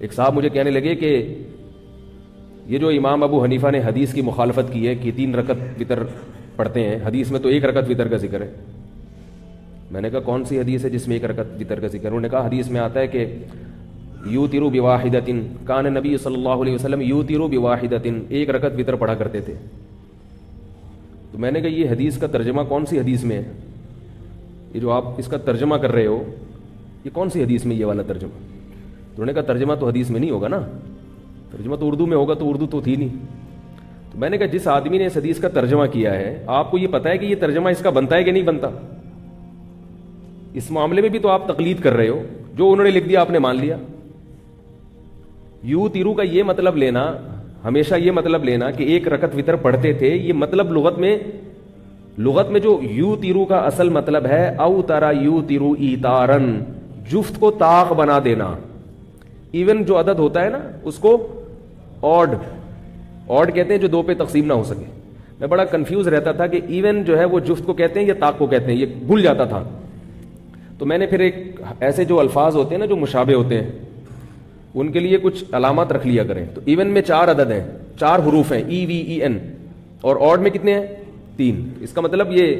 ایک صاحب مجھے کہنے لگے کہ یہ جو امام ابو حنیفہ نے حدیث کی مخالفت کی ہے کہ 3 رکعت وتر پڑھتے ہیں، حدیث میں تو 1 رکعت وتر کا ذکر ہے. میں نے کہا کون سی حدیث ہے جس میں 1 رکعت وتر کا ذکر ہے؟ انہوں نے کہا حدیث میں آتا ہے کہ یوترو بواحدۃ، کان نبی صلی اللہ علیہ وسلم یوترو بواحدۃ، 1 رکعت وتر پڑھا کرتے تھے. تو میں نے کہا یہ حدیث کا ترجمہ کون سی حدیث میں ہے؟ یہ جو آپ اس کا ترجمہ کر رہے ہو یہ کون سی حدیث میں یہ والا ترجمہ؟ تو انہوں نے کہا ترجمہ تو حدیث میں نہیں ہوگا نا، ترجمہ تو اردو میں ہوگا، تو اردو تو تھی نہیں. تو میں نے کہا جس آدمی نے اس حدیث کا ترجمہ کیا ہے آپ کو یہ پتہ ہے کہ یہ ترجمہ اس کا بنتا ہے کہ نہیں بنتا؟ اس معاملے میں بھی تو آپ تقلید کر رہے ہو، جو انہوں نے لکھ دیا آپ نے مان لیا. یو تیرو کا یہ مطلب لینا، ہمیشہ یہ مطلب لینا کہ 1 رکعت وتر پڑھتے تھے، یہ مطلب لغت میں جو یو تیرو کا اصل مطلب ہے او ترا یو تیرو ایتارن، جفت کو طاق بنا دینا. ایون جو عدد ہوتا ہے نا اس کو آڈ کہتے ہیں جو 2 پہ تقسیم نہ ہو سکے. میں بڑا کنفیوز رہتا تھا کہ ایون جو ہے وہ جفت کو کہتے ہیں یا طاق کو کہتے ہیں، یہ بھول جاتا تھا. تو میں نے پھر ایک ایسے جو الفاظ ہوتے ہیں نا جو مشابہ ہوتے ہیں ان کے لیے کچھ علامات رکھ لیا کریں. تو ایون میں 4 عدد ہیں، 4 حروف ہیں، ای وی ای این، اور آڈ میں کتنے ہیں؟ 3. اس کا مطلب یہ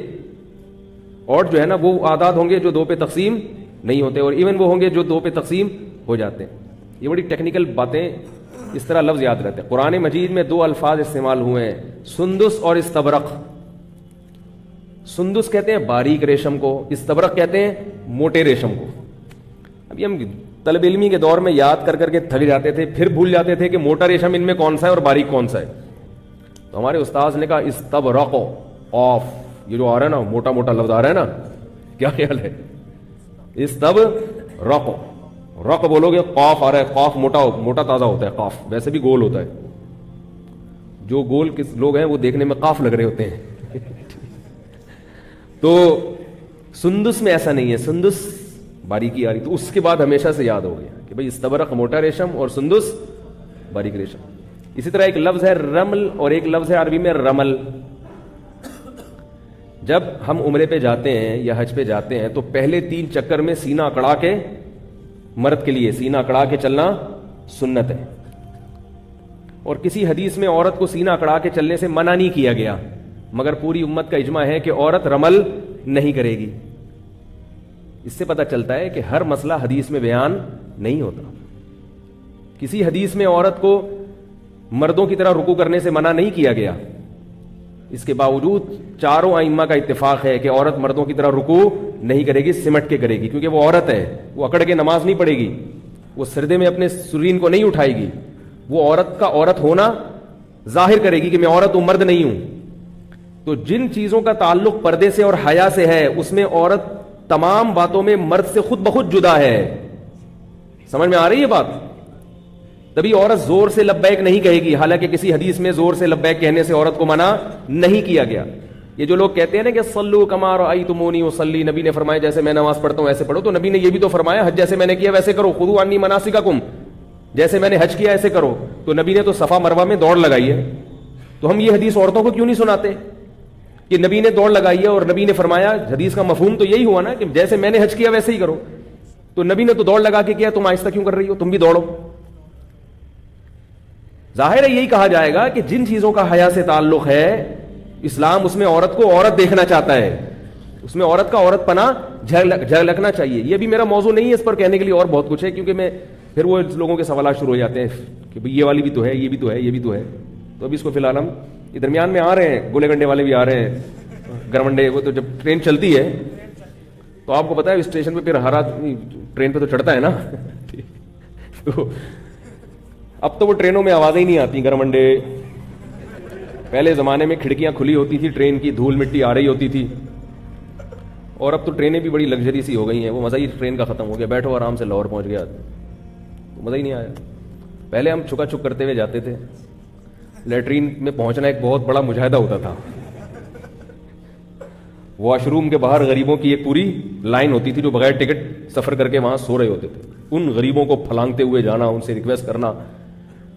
آڈ جو ہے نا وہ اعداد ہوں گے جو 2 پہ تقسیم نہیں ہوتے، اور ایون وہ ہوں گے جو 2 پہ تقسیم ہو جاتے ہیں. یہ بڑی ٹیکنیکل باتیں، اس طرح لفظ یاد رہتے ہیں. قرآن مجید میں 2 الفاظ استعمال ہوئے ہیں، سندس اور استبرق. سندس کہتے ہیں باریک ریشم کو، استبرق کہتے ہیں موٹے ریشم کو. ابھی ہم طلب علمی کے دور میں یاد کر کے تھک جاتے تھے، پھر بھول جاتے تھے کہ موٹا ریشم ان میں کون سا ہے اور باریک کون سا ہے. تو ہمارے استاذ نے کہا استبرق آف، یہ جو آ رہا ہے نا موٹا موٹا لفظ آ رہا ہے نا، کیا خیال ہے؟ استبرق، رق بولو گے قاف آ رہا ہے، قاف موٹا تازہ ہوتا ہے، قاف ویسے بھی گول ہوتا ہے. جو گول کس لوگ ہیں وہ دیکھنے میں قاف لگ رہے ہوتے ہیں. تو سندس میں ایسا نہیں ہے، سندس باریکی آ رہی. تو اس کے بعد ہمیشہ سے یاد ہو گیا کہ بھئی استبرق موٹا ریشم اور سندس باریک ریشم. اسی طرح ایک لفظ ہے رمل اور ایک لفظ ہے عربی میں رمل. جب ہم عمرے پہ جاتے ہیں یا حج پہ جاتے ہیں تو پہلے 3 چکر میں سینہ اکڑا کے، مرد کے لیے سینہ اکڑا کے چلنا سنت ہے. اور کسی حدیث میں عورت کو سینہ اکڑا کے چلنے سے منع نہیں کیا گیا، مگر پوری امت کا اجماع ہے کہ عورت رمل نہیں کرے گی. اس سے پتہ چلتا ہے کہ ہر مسئلہ حدیث میں بیان نہیں ہوتا. کسی حدیث میں عورت کو مردوں کی طرح رکوع کرنے سے منع نہیں کیا گیا، اس کے باوجود چاروں ائمہ کا اتفاق ہے کہ عورت مردوں کی طرح رکوع نہیں کرے گی، سمٹ کے کرے گی، کیونکہ وہ عورت ہے. وہ اکڑ کے نماز نہیں پڑھے گی، وہ سردے میں اپنے سرین کو نہیں اٹھائے گی، وہ عورت کا عورت ہونا ظاہر کرے گی کہ میں عورت ہوں، مرد نہیں ہوں. تو جن چیزوں کا تعلق پردے سے اور حیا سے ہے اس میں عورت تمام باتوں میں مرد سے خود بخود جدا ہے. سمجھ میں آ رہی ہے بات؟ تبھی عورت زور سے لبیک نہیں کہے گی، حالانکہ کسی حدیث میں زور سے لبیک کہنے سے عورت کو منع نہیں کیا گیا. یہ جو لوگ کہتے ہیں نا کہ صلو کما رأیتمونی اصلی، نبی نے فرمایا جیسے میں نماز پڑھتا ہوں ایسے پڑھو، تو نبی نے یہ بھی تو فرمایا حج جیسے میں نے کیا ویسے کرو، خذوا عنی مناسککم، جیسے میں نے حج کیا ایسے کرو. تو نبی نے تو صفا مروہ میں دوڑ لگائی ہے، تو ہم یہ حدیث عورتوں کو کیوں نہیں سناتے کہ نبی نے دوڑ لگائی ہے اور نبی نے فرمایا؟ حدیث کا مفہوم تو یہی ہوا نا کہ جیسے میں نے حج کیا ویسے ہی کرو. تو نبی نے تو دوڑ لگا کے کیا، تم آہستہ کیوں کر رہی ہو؟ تم بھی دوڑو. ظاہر ہے یہی کہا جائے گا کہ جن چیزوں کا حیا سے تعلق ہے اسلام اس میں عورت کو عورت دیکھنا چاہتا ہے، اس میں عورت کا عورت پنا جھلکنا چاہیے. یہ بھی میرا موضوع نہیں ہے، اس پر کہنے کے لیے اور بہت کچھ ہے، کیونکہ میں پھر وہ لوگوں کے سوالات شروع ہو جاتے ہیں کہ بھئی یہ والی بھی تو ہے، یہ بھی تو ہے، یہ بھی تو ہے. تو ابھی اس کو فی الحال ہم درمیان میں آ رہے ہیں، گولے گنڈے والے بھی آ رہے ہیں، گرونڈے. وہ تو جب ٹرین چلتی ہے تو آپ کو پتا ہے اسٹیشن پہ پھر ہر آدمی ٹرین پہ تو چڑھتا ہے نا. تو اب تو وہ ٹرینوں میں آوازیں ہی نہیں آتی گرونڈے. پہلے زمانے میں کھڑکیاں کھلی ہوتی تھی ٹرین کی، دھول مٹی آ رہی ہوتی تھی. اور اب تو ٹرینیں بھی بڑی لگژری سی ہو گئی ہیں، وہ مزہ ہی ٹرین کا ختم ہو گیا. بیٹھو آرام سے لاہور پہنچ گیا، تو مزہ ہی نہیں آیا. پہلے ہم چھکا چھک کرتے ہوئے جاتے تھے، لیٹرین میں پہنچنا ایک بہت بڑا مجاہدہ ہوتا تھا. واش روم کے باہر غریبوں کی ایک پوری لائن ہوتی تھی جو بغیر ٹکٹ سفر کر کے وہاں سو رہے ہوتے تھے. ان غریبوں کو پھلانگتے ہوئے جانا، ان سے ریکویسٹ کرنا،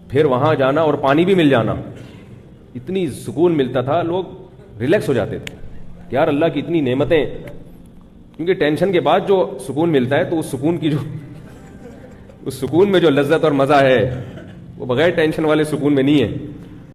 پھر وہاں جانا اور پانی بھی مل جانا. اتنی سکون ملتا تھا، لوگ ریلیکس ہو جاتے تھے کہ یار اللہ کی اتنی نعمتیں. کیونکہ ٹینشن کے بعد جو سکون ملتا ہے تو اس سکون کی جو اس سکون میں جو لذت اور مزہ ہے وہ بغیر ٹینشن والے سکون میں نہیں ہے.